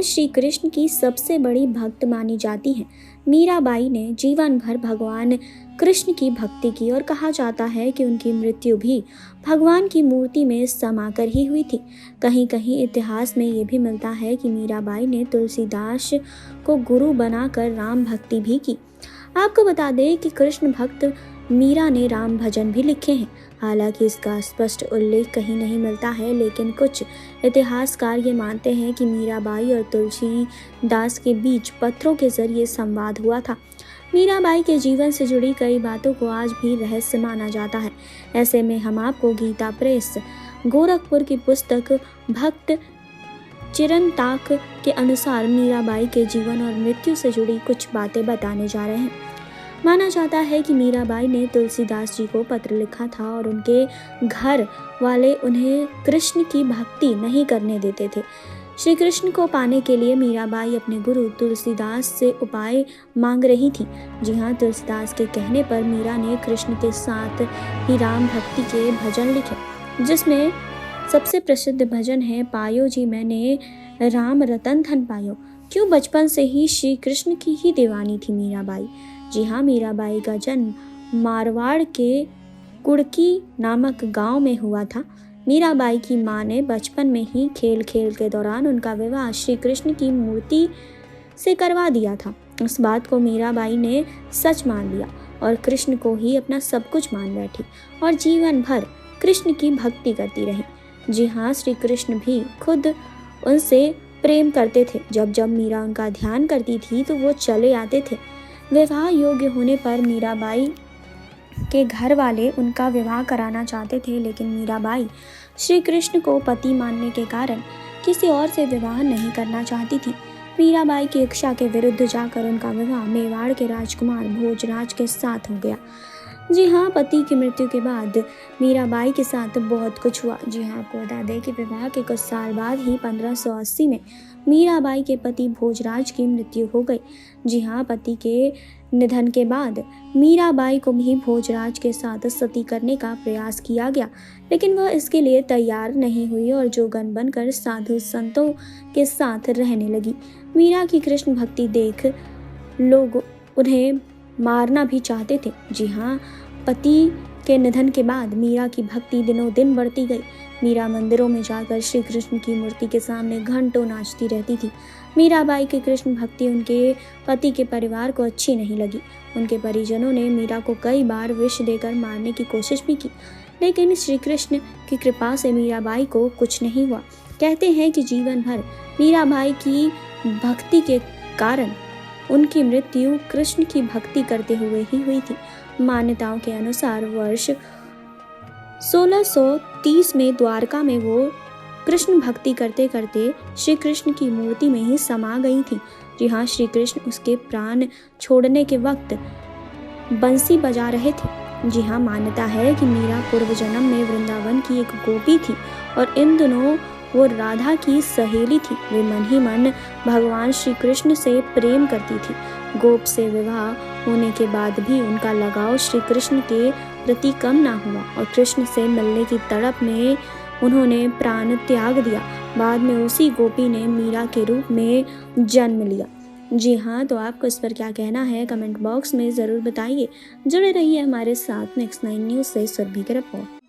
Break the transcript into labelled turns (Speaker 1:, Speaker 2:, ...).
Speaker 1: भगवान श्री कृष्ण की सबसे बड़ी भक्त मानी जाती हैं। मीराबाई ने जीवन भर भगवान कृष्ण की भक्ति की और कहा जाता है कि उनकी मृत्यु भी भगवान की मूर्ति में समाकर ही हुई थी। कहीं कहीं इतिहास में ये भी मिलता है कि मीराबाई ने तुलसीदास को गुरु बनाकर राम भक्ति भी की। आपको बता दें कि कृष्ण भक्त मीरा ने राम भजन भी लिखे हैं। हालांकि इसका स्पष्ट उल्लेख कहीं नहीं मिलता है, लेकिन कुछ इतिहासकार ये मानते हैं कि मीराबाई और तुलसीदास के बीच पत्रों के जरिए संवाद हुआ था। मीराबाई के जीवन से जुड़ी कई बातों को आज भी रहस्य माना जाता है। ऐसे में हम आपको गीता प्रेस गोरखपुर की पुस्तक भक्त चिरंताक के अनुसार मीराबाई के जीवन और मृत्यु से जुड़ी कुछ बातें बताने जा रहे हैं। माना जाता है कि मीराबाई ने तुलसीदास जी को पत्र लिखा था और उनके घर वाले उन्हें कृष्ण की भक्ति नहीं करने देते थे। श्री कृष्ण को पाने के लिए मीराबाई अपने गुरु तुलसीदास से उपाय मांग रही थी। जी हाँ, तुलसीदास के कहने पर मीरा ने कृष्ण के साथ ही राम भक्ति के भजन लिखे, जिसमें सबसे प्रसिद्ध भजन है पायो जी मैंने राम रतन धन पायो। क्यों, बचपन से ही श्री कृष्ण की ही दीवानी थी मीराबाई। जी हाँ, मीराबाई का जन्म मारवाड़ के कुड़की नामक गांव में हुआ था। मीराबाई की मां ने बचपन में ही खेल खेल के दौरान उनका विवाह श्री कृष्ण की मूर्ति से करवा दिया था। उस बात को मीराबाई ने सच मान लिया और कृष्ण को ही अपना सब कुछ मान बैठी और जीवन भर कृष्ण की भक्ति करती रही। जी हाँ, श्री कृष्ण भी खुद उनसे प्रेम करते थे। जब जब मीरा उनका ध्यान करती थी तो वो चले आते थे। विवाह योग्य होने पर मीराबाई के घर वाले उनका विवाह कराना चाहते थे, लेकिन मीराबाई श्री कृष्ण को पति मानने के कारण किसी और से विवाह नहीं करना चाहती थी। मीराबाई की इच्छा के विरुद्ध जाकर उनका विवाह मेवाड़ के राजकुमार भोजराज के साथ हो गया। जी हाँ, पति की मृत्यु के बाद मीराबाई के साथ बहुत कुछ हुआ। जी हाँ, आपको बता दें कि विवाह के कुछ साल बाद ही 1580 में मीराबाई के पति भोजराज की मृत्यु हो गई। जी हाँ, पति के निधन के बाद मीराबाई को भी भोजराज के साथ सती करने का प्रयास किया गया, लेकिन वह इसके लिए तैयार नहीं हुई और जोगन बनकर साधु संतों के साथ रहने लगी। मीरा की कृष्ण भक्ति देख लोग उन्हें मारना भी चाहते थे। जी हाँ, पति के निधन के बाद मीरा की भक्ति दिनों दिन बढ़ती गई। मीरा मंदिरों में जाकर श्री कृष्ण की मूर्ति के सामने घंटों नाचती रहती थी। मीराबाई की कृष्ण भक्ति उनके पति के परिवार को अच्छी नहीं लगी। उनके परिजनों ने मीरा को कई बार विष देकर मारने की कोशिश भी की, लेकिन श्री कृष्ण की कृपा से मीराबाई को कुछ नहीं हुआ। कहते हैं कि जीवन भर मीराबाई की भक्ति के कारण उनकी मृत्यु कृष्ण की भक्ति करते हुए ही हुई थी। मान्यताओं के अनुसार वर्ष 1630 में द्वारका में वो कृष्ण भक्ति करते करते श्री कृष्ण की मूर्ति में ही समा गई थी। जी हाँ, श्री कृष्ण उसके प्राण छोड़ने के वक्त बंसी बजा रहे थे। जी हाँ, मान्यता है कि मीरा पूर्व जन्म में वृंदावन की एक गोपी थी और इन दिनों वो राधा की सहेली थी। वे मन ही मन भगवान श्री कृष्ण से प्रेम करती थी। गोप से विवाह होने के बाद भी उनका लगाव श्री कृष्ण के प्रति कम ना हुआ और कृष्ण से मिलने की तड़प में उन्होंने प्राण त्याग दिया। बाद में उसी गोपी ने मीरा के रूप में जन्म लिया। जी हाँ, तो आपको इस पर क्या कहना है कमेंट बॉक्स में ज़रूर बताइए। जुड़े रहिए हमारे साथ नेक्स्ट 9 न्यूज़ से सुरभि की रिपोर्ट।